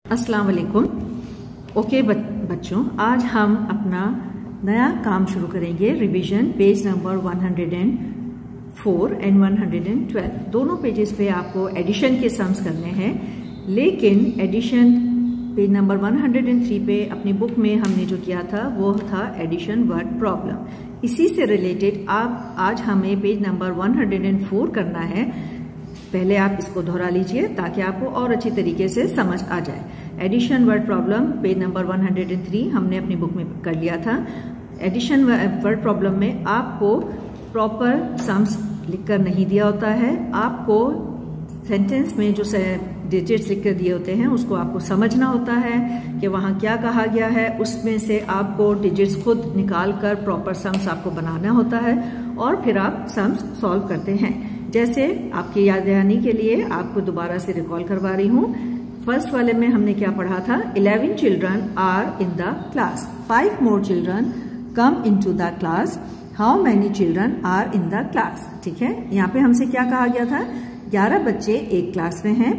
अस्सलाम वालेकुम। ओके बच्चों, आज हम अपना नया काम शुरू करेंगे। रिवीजन पेज नंबर 104 एंड 112 दोनों पेजेस पे आपको एडिशन के सम्स करने हैं, लेकिन एडिशन पेज नंबर 103 पे अपनी बुक में हमने जो किया था वो था एडिशन वर्ड प्रॉब्लम। इसी से रिलेटेड आज हमें पेज नंबर 104 करना है। पहले आप इसको दोहरा लीजिए ताकि आपको और अच्छी तरीके से समझ आ जाए। Addition word problem page number 103 हमने अपनी बुक में कर लिया था। एडिशन वर्ड प्रॉब्लम में आपको प्रॉपर सम्स लिखकर नहीं दिया होता है, आपको सेंटेंस में जो डिजिट्स लिख कर दिए होते हैं उसको आपको समझना होता है कि वहाँ क्या कहा गया है। उसमें से आपको डिजिट्स खुद निकाल कर प्रॉपर सम्स आपको बनाना होता है और फिर आप सम्स सॉल्व करते हैं। जैसे आपकी याद दहानी के लिए आपको दोबारा से रिकॉल करवा रही हूँ। फर्स्ट वाले में हमने क्या पढ़ा था? 11 children are in the class, 5 more children come into the class, how many children are in the class. ठीक है, यहाँ पे हमसे क्या कहा गया था? 11 बच्चे एक क्लास में हैं,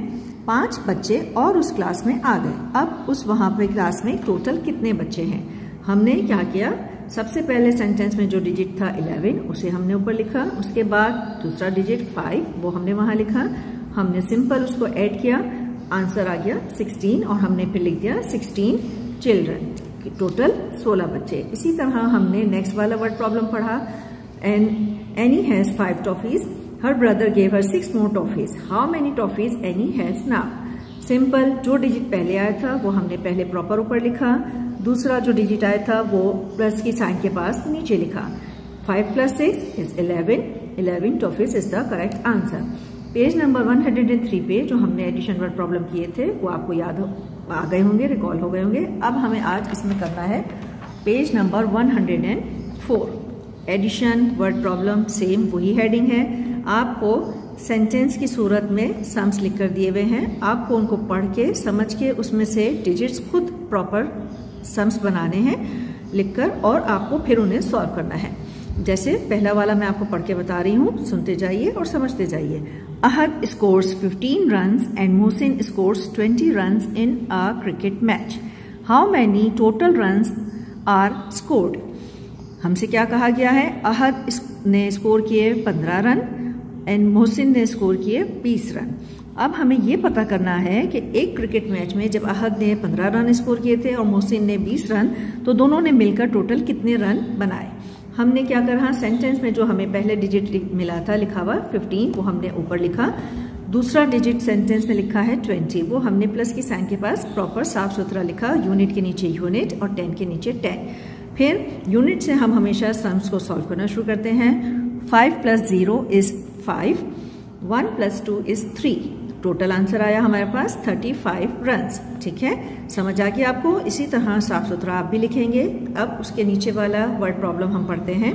5 बच्चे और उस क्लास में आ गए। अब उस वहां पे क्लास में टोटल कितने बच्चे हैं? हमने क्या किया? सबसे पहले सेंटेंस में जो डिजिट था 11 उसे हमने ऊपर लिखा, उसके बाद दूसरा डिजिट 5 वो हमने वहां लिखा, हमने सिंपल उसको ऐड किया, आंसर आ गया 16 और हमने फिर लिख दिया 16 चिल्ड्रन, टोटल 16 बच्चे। इसी तरह हमने नेक्स्ट वाला वर्ड प्रॉब्लम पढ़ा। Any has 5 toffees, her brother gave her 6 more toffees, how many toffees any has now. Simple, जो डिजिट पहले आया था वो हमने पहले प्रॉपर ऊपर लिखा, दूसरा जो डिजिट आया था वो प्लस की साइन के पास नीचे लिखा। 5 + 6 is 11, 11 toffees is the correct answer. Page number 103 पे जो हमने एडिशन वर्ड प्रॉब्लम किए थे वो आपको याद आ गए होंगे, रिकॉल हो गए होंगे। अब हमें आज इसमें करना है page number 104 addition word problem. Same वही हेडिंग है, आपको सेंटेंस की सूरत में सम्स लिख कर दिए हुए हैं, आपको उनको पढ़ के समझ के उसमें से डिजिट्स खुद प्रॉपर सम्स बनाने हैं लिखकर और आपको फिर उन्हें सॉल्व करना है। जैसे पहला वाला मैं आपको पढ़ के बता रही हूँ, सुनते जाइए और समझते जाइए। Ahad scores 15 runs and Mohsin scores 20 runs in a cricket match, how many total runs are scored. हमसे क्या कहा गया है? अहद ने स्कोर किए 15 रन एंड मोहसिन ने स्कोर किए 20 रन। अब हमें ये पता करना है कि एक क्रिकेट मैच में जब अहद ने 15 रन स्कोर किए थे और मोहसिन ने 20 रन, तो दोनों ने मिलकर टोटल कितने रन बनाए। हमने क्या करा? सेंटेंस में जो हमें पहले डिजिट मिला था लिखा हुआ 15 वो हमने ऊपर लिखा, दूसरा डिजिट सेंटेंस में लिखा है 20 वो हमने प्लस की साइन के पास प्रॉपर साफ सुथरा लिखा, यूनिट के नीचे यूनिट और 10 के नीचे 10। फिर यूनिट से हम हमेशा सम्स को सॉल्व करना शुरू करते हैं। 5 + 0 इज 5, 1 + 2 इज 3, टोटल आंसर आया हमारे पास 35 रन्स। ठीक है, समझ आ गया आपको? इसी तरह साफ सुथरा आप भी लिखेंगे। अब उसके नीचे वाला वर्ड प्रॉब्लम हम पढ़ते हैं।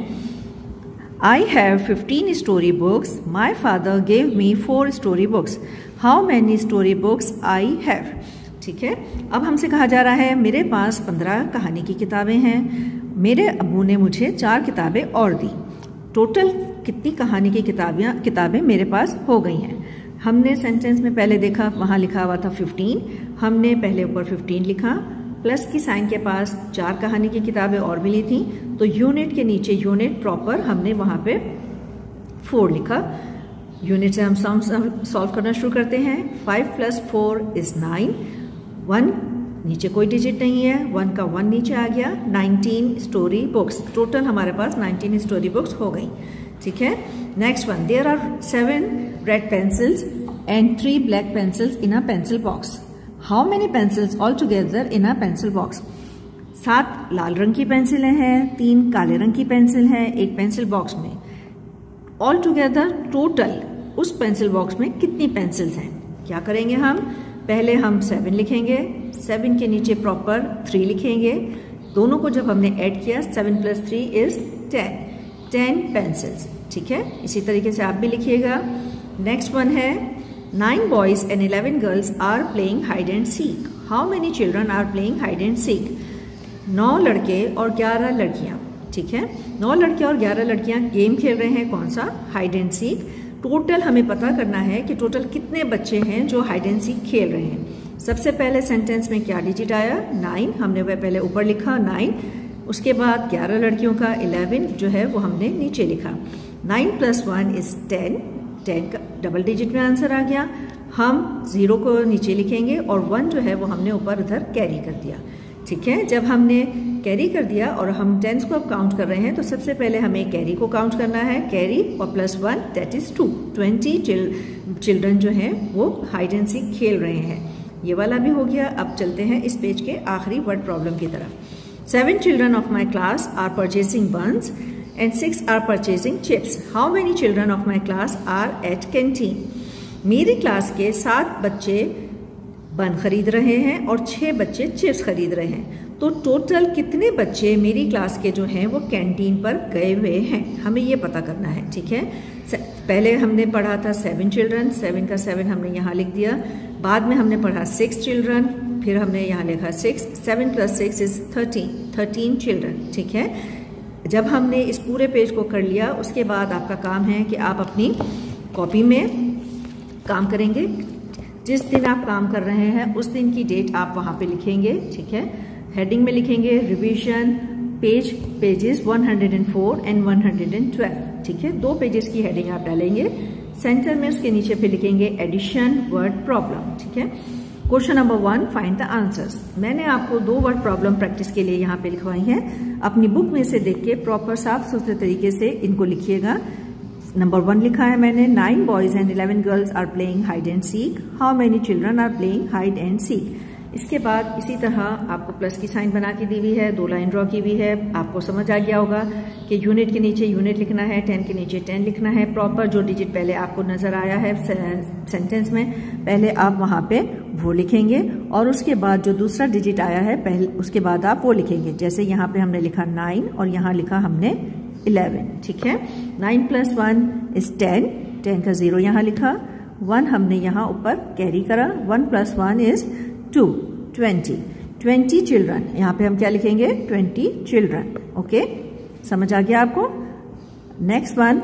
I have 15 story books, my father gave me 4 story books, how many story books I have. ठीक है, अब हमसे कहा जा रहा है मेरे पास 15 कहानी की किताबें हैं, मेरे अब्बू ने मुझे 4 किताबें और दी, टोटल कितनी कहानी की किताबें मेरे पास हो गई हैं। हमने सेंटेंस में पहले देखा वहाँ लिखा हुआ था 15, हमने पहले ऊपर 15 लिखा, प्लस की साइन के पास 4 कहानी की किताबें और मिली थी, तो यूनिट के नीचे यूनिट प्रॉपर हमने वहाँ पे 4 लिखा। यूनिट से हम सम सॉल्व करना शुरू करते हैं। 5 + 4 इज 9, 1 नीचे कोई डिजिट नहीं है, 1 का 1 नीचे आ गया। 19 स्टोरी बुक्स, टोटल हमारे पास 19 स्टोरी बुक्स हो गई। ठीक है, next one, there are 7 red pencils and 3 black pencils in a pencil box, how many pencils all together in a pencil box. 7 लाल रंग की पेंसिलें हैं, 3 काले रंग की पेंसिल है एक पेंसिल बॉक्स में, ऑल टुगेदर टोटल उस पेंसिल बॉक्स में कितनी पेंसिल्स हैं। क्या करेंगे हम? पहले हम 7 लिखेंगे, 7 के नीचे प्रॉपर 3 लिखेंगे, दोनों को जब हमने ऐड किया 7 + 3 इज 10 पेंसिल्स। ठीक है, इसी तरीके से आप भी लिखिएगा। नेक्स्ट वन है 9 boys and 11 girls are playing hide and seek, how many children are playing hide and seek. 9 लड़के और 11 लड़कियां। ठीक है, 9 लड़के और 11 लड़कियां गेम खेल रहे हैं, कौन सा? Hide and seek. टोटल हमें पता करना है कि टोटल कितने बच्चे हैं जो हाइड एंड सीक खेल रहे हैं। सबसे पहले सेंटेंस में क्या डिजिट आया? 9। हमने वह पहले ऊपर लिखा 9, उसके बाद 11 लड़कियों का 11 जो है वो हमने नीचे लिखा। 9 + 1 इज 10, 10 का डबल डिजिट में आंसर आ गया। हम 0 को नीचे लिखेंगे और 1 जो है वो हमने ऊपर उधर कैरी कर दिया। ठीक है, जब हमने कैरी कर दिया और हम टेंस को अब काउंट कर रहे हैं तो सबसे पहले हमें कैरी को काउंट करना है। कैरी और +1 दैट इज 2। 20 चिल्ड्रन जो हैं वो हाइड एंड सीक खेल रहे हैं। ये वाला भी हो गया। अब चलते हैं इस पेज के आखिरी वर्ड प्रॉब्लम की तरफ। 7 children of my class are purchasing buns and 6 are purchasing chips. How many children of my class are at canteen? मेरी क्लास के 7 बच्चे बन खरीद रहे हैं और 6 बच्चे चिप्स खरीद रहे हैं। तो टोटल कितने बच्चे मेरी क्लास के जो हैं वो कैंटीन पर गए हुए हैं, हमें ये पता करना है। ठीक है, पहले हमने पढ़ा था 7 चिल्ड्रन, 7 का 7 हमने यहाँ लिख दिया। बाद में हमने पढ़ा 6 चिल्ड्रन, फिर हमने यहाँ लिखा 6। 7 + 6 इज 13 चिल्ड्रन। ठीक है, जब हमने इस पूरे पेज को कर लिया उसके बाद आपका काम है कि आप अपनी कॉपी में काम करेंगे। जिस दिन आप काम कर रहे हैं उस दिन की डेट आप वहाँ पे लिखेंगे। ठीक है, हेडिंग में लिखेंगे रिवीजन पेजेस 104 एंड 112। ठीक है, 2 पेजेस की हेडिंग आप डालेंगे। सेंटर में उसके नीचे पे लिखेंगे एडिशन वर्ड प्रॉब्लम। ठीक है, question number 1 find the answers. मैंने आपको 2 वर्ड प्रॉब्लम प्रैक्टिस के लिए यहाँ पे लिखवाई हैं। अपनी बुक में से देख के प्रॉपर साफ सुथरे तरीके से इनको लिखिएगा। नंबर 1 लिखा है मैंने 9 boys and 11 girls are playing hide and seek. How many children are playing hide and seek. इसके बाद इसी तरह आपको प्लस की साइन बना के दी हुई है, 2 लाइन ड्रॉ की हुई है। आपको समझ आ गया होगा कि यूनिट के नीचे यूनिट लिखना है, 10 के नीचे 10 लिखना है। प्रॉपर जो डिजिट पहले आपको नजर आया है सेंटेंस में, पहले आप वहां पे वो लिखेंगे और उसके बाद जो दूसरा डिजिट आया है पहले उसके बाद आप वो लिखेंगे। जैसे यहाँ पे हमने लिखा 9 और यहाँ लिखा हमने 11। ठीक है, 9 + 1 इज 10, 10 का 0 यहाँ लिखा, 1 हमने यहाँ ऊपर कैरी करा। 1 + 1 इज 2, 20 चिल्ड्रन। यहाँ पे हम क्या लिखेंगे? 20 चिल्ड्रन। ओके, समझ आ गया आपको? नेक्स्ट वन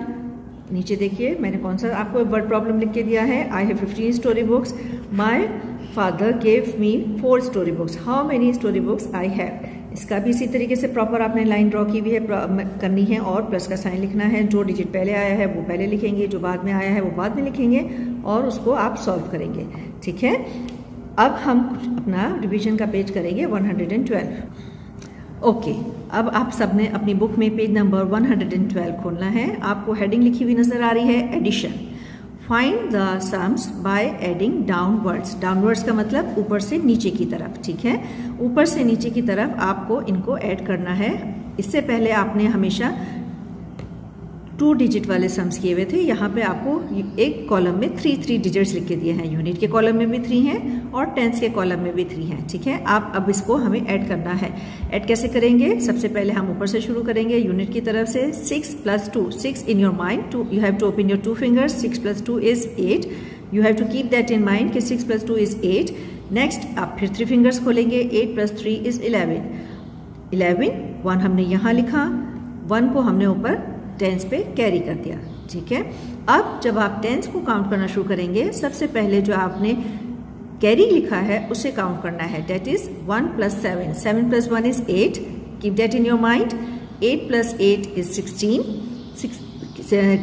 नीचे देखिए मैंने कौन सा आपको वर्ड प्रॉब्लम लिख के दिया है। I have 15 story books, my father gave me 4 story books, how many story books I have. इसका भी इसी तरीके से प्रॉपर आपने लाइन ड्रॉ की भी है करनी है और प्लस का साइन लिखना है। जो डिजिट पहले आया है वो पहले लिखेंगे, जो बाद में आया है वो बाद में लिखेंगे और उसको आप सॉल्व करेंगे। ठीक है, अब हम अपना रिवीजन का पेज करेंगे 112। ओके, अब आप सबने अपनी बुक में पेज नंबर 112 खोलना है। आपको हेडिंग लिखी हुई नजर आ रही है addition. Find the sums by adding downwards. Downwards का मतलब ऊपर से नीचे की तरफ। ठीक है, ऊपर से नीचे की तरफ आपको इनको ऐड करना है। इससे पहले आपने हमेशा 2 डिजिट वाले सम्स किए हुए थे। यहाँ पे आपको एक कॉलम में 3 डिजिट्स लिख के दिए हैं। यूनिट के कॉलम में भी 3 हैं और टेंस के कॉलम में भी 3 हैं। ठीक है, आप अब इसको हमें ऐड करना है। ऐड कैसे करेंगे? सबसे पहले हम ऊपर से शुरू करेंगे यूनिट की तरफ से। 6 + 2, 6 in your mind, you have to open your 2 fingers. 6 + 2 is 8, you have to keep that in mind कि 6 + 2 इज 8। नेक्स्ट आप फिर 3 फिंगर्स खोलेंगे। 8 + 3 इज 11, 1 हमने यहाँ लिखा, 1 को हमने ऊपर टेंस पे कैरी कर दिया। ठीक है, अब जब आप टेंस को काउंट करना शुरू करेंगे सबसे पहले जो आपने कैरी लिखा है उसे काउंट करना है। That is 1 + 7, 7 + 1 is 8, keep that in your mind. 8 + 8 is 16,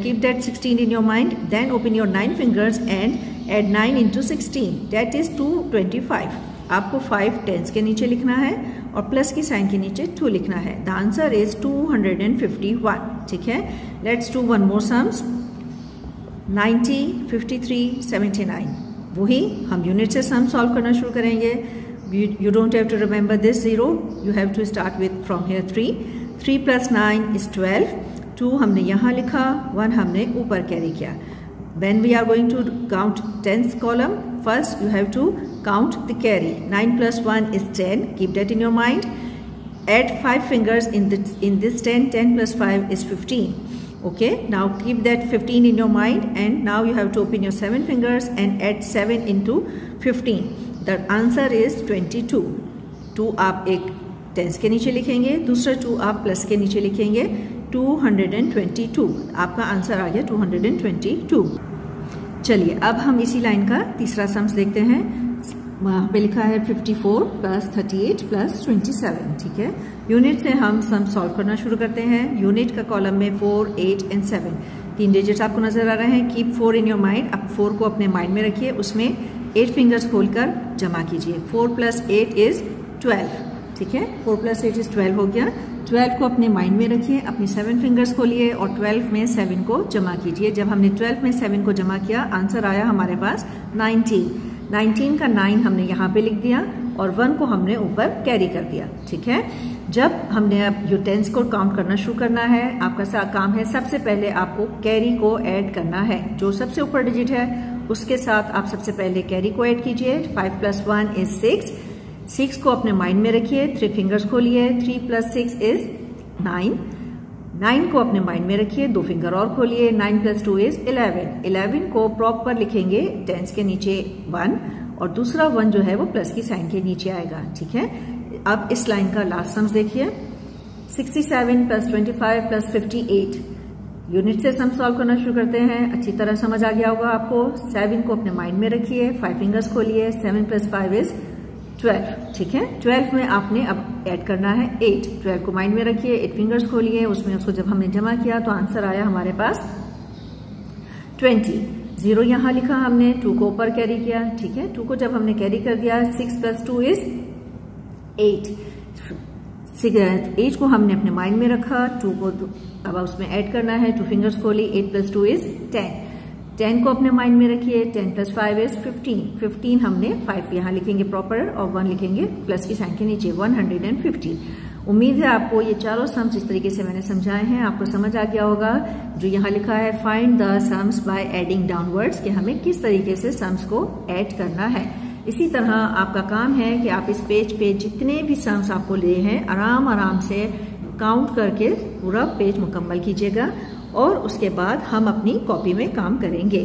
keep that 16 in your mind. Then open your 9 fingers and add 9 into 16, that is 225. आपको 5 टेंस के नीचे लिखना है और प्लस की साइन के नीचे 2 लिखना है। The answer is 251। ठीक है, लेट्स डू 1 मोर सम्स। 90, 53, 79। वही हम यूनिट से सम सॉल्व करना शुरू करेंगे। You don't have to remember this 0, you have to start with from here 3। 3 + 9 is 12, 2 हमने यहाँ लिखा, 1 हमने ऊपर कैरी किया। When we are going to count tens column, first you have to count the carry. 9 + 1 is 10. Keep that in your mind. Add 5 fingers in this 10. 10 + 5 is 15. Okay. Now keep that 15 in your mind, and now you have to open your 7 fingers and add 7 into 15. The answer is 22. 2 आप एक tense के नीचे लिखेंगे, दूसरा 2 आप plus के नीचे लिखेंगे। 222 आपका आंसर आ गया 222। चलिए अब हम इसी लाइन का तीसरा सम्स देखते हैं। वहाँ पे लिखा है 54 प्लस 38 प्लस 27। ठीक है, यूनिट से हम सम सॉल्व करना शुरू करते हैं। यूनिट का कॉलम में 4, 8 एंड 7 तीन डिजिट्स आपको नजर आ रहे हैं। Keep 4 in your mind. अब 4 को अपने माइंड में रखिए, उसमें 8 फिंगर्स खोलकर जमा कीजिए। 4 प्लस 8 इज 12। ठीक है, 4 प्लस 8 इज 12 हो गया। 12 को अपने माइंड में रखिए, अपनी 7 फिंगर्स खोलिए और 12 में 7 को जमा कीजिए। जब हमने 12 में 7 को जमा किया, आंसर आया हमारे पास 19। 19 का 9 हमने यहाँ पे लिख दिया और 1 को हमने ऊपर कैरी कर दिया। ठीक है, जब हमने अब यो टेंस को काउंट करना शुरू करना है, आपका काम है सबसे पहले आपको कैरी को ऐड करना है। जो सबसे ऊपर डिजिट है उसके साथ आप सबसे पहले कैरी को ऐड कीजिए। 5 प्लस 1 इज 6। 6 को अपने माइंड में रखिए, 3 फिंगर्स खोलिए। 3 प्लस 6 इज 9। 9 को अपने माइंड में रखिए, 2 फिंगर और खोलिए। 9 प्लस 2 इज 11। 11 को प्रॉपर लिखेंगे, टेंस के नीचे 1 और दूसरा 1 जो है वो प्लस की साइन के नीचे आएगा। ठीक है, अब इस लाइन का लास्ट सम्स देखिए। 67 प्लस 25 प्लस 58। यूनिट से सम सॉल्व करना शुरू करते हैं। अच्छी तरह समझ आ गया होगा आपको। 7 को अपने माइंड में रखिए, 5 फिंगर्स खोलिए। 7 प्लस 5 इज 12। ठीक है, 12 में आपने अब ऐड करना है 8। 12 को माइंड में रखिए, 8 फिंगर्स खोलिए, उसमें उसको जब हमने जमा किया तो आंसर आया हमारे पास 20। 0 यहाँ लिखा हमने, 2 को ऊपर कैरी किया। ठीक है, 2 को जब हमने कैरी कर दिया, 6 प्लस 2 इज 8। 8 को हमने अपने माइंड में रखा, 2 को अब उसमें ऐड करना है। 2 फिंगर्स खोली, 8 प्लस 2 इज 10। 10 को अपने माइंड में रखिए, 10 प्लस 5 इज 15। 15 हमने 5 यहाँ लिखेंगे प्रॉपर और 1 लिखेंगे प्लस की साइन के नीचे, 115। उम्मीद है आपको ये चारों सम्स इस तरीके से मैंने समझाए हैं आपको समझ आ गया होगा। जो यहाँ लिखा है find the sums by adding downwards, कि हमें किस तरीके से सम्स को ऐड करना है। इसी तरह आपका काम है कि आप इस पेज पे जितने भी सम्स आपको लिए हैं आराम आराम से काउंट करके पूरा पेज मुकम्मल कीजिएगा और उसके बाद हम अपनी कॉपी में काम करेंगे।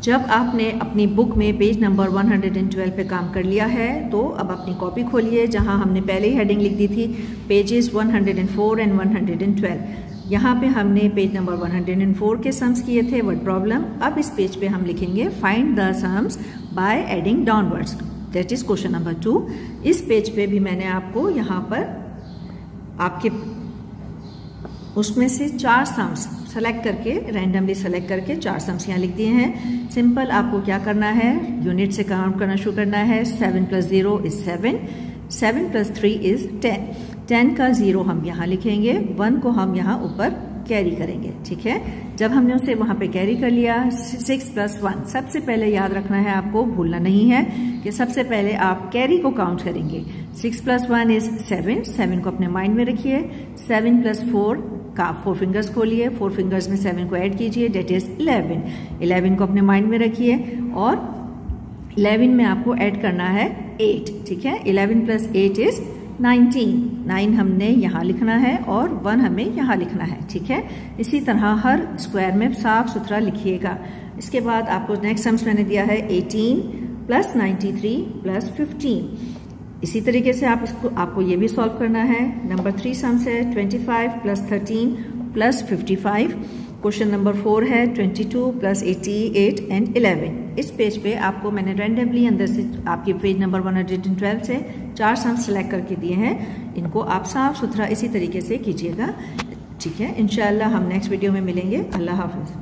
जब आपने अपनी बुक में पेज नंबर 112 पे काम कर लिया है तो अब अपनी कॉपी खोलिए, जहां हमने पहले ही हेडिंग लिख दी थी पेजेस 104 एंड 112। यहाँ पे हमने पेज नंबर 104 के सम्स किए थे, वर्ड प्रॉब्लम। अब इस पेज पे हम लिखेंगे find the sums by adding downwards, that is question number 2। इस पेज पे भी मैंने आपको यहाँ पर आपके उसमें से 4 सम्स सेलेक्ट करके, रैंडमली सेलेक्ट करके 4 सम्स यहाँ लिख दिए हैं। सिंपल आपको क्या करना है, यूनिट से काउंट करना शुरू करना है। 7 प्लस 0 इज 7। 7 plus 3 is 10। 10 का 0 हम यहाँ लिखेंगे, 1 को हम यहाँ ऊपर कैरी करेंगे। ठीक है, जब हमने उसे वहां पे कैरी कर लिया, 6 प्लस 1, सबसे पहले याद रखना है आपको, भूलना नहीं है कि सबसे पहले आप कैरी को काउंट करेंगे। 6 प्लस 1 इज 7। 7 को अपने माइंड में रखिए। 7 प्लस 4 का 4 फिंगर्स खोलिए, 4 फिंगर्स में 7 को ऐड कीजिए, डेट इज 11। 11 को अपने माइंड में रखिए और 11 में आपको ऐड करना है 8। ठीक है, 11 प्लस 8 इज 19। 9 हमने यहाँ लिखना है और 1 हमें यहाँ लिखना है। ठीक है, इसी तरह हर स्क्वायर में साफ सुथरा लिखिएगा। इसके बाद आपको नेक्स्ट सम्स मैंने दिया है 18 प्लस 93 प्लस 15। इसी तरीके से आपको ये भी सॉल्व करना है। नंबर 3 सम्स है 25 प्लस 13 प्लस 55। क्वेश्चन नंबर 4 है 22 प्लस 88 एंड 11। इस पेज पे आपको मैंने रैंडमली अंदर से आपके पेज नंबर 112 से 4 सम्स सेलेक्ट करके दिए हैं। इनको आप साफ सुथरा इसी तरीके से कीजिएगा। ठीक है, इंशाल्लाह हम नेक्स्ट वीडियो में मिलेंगे। अल्लाह हाफिज।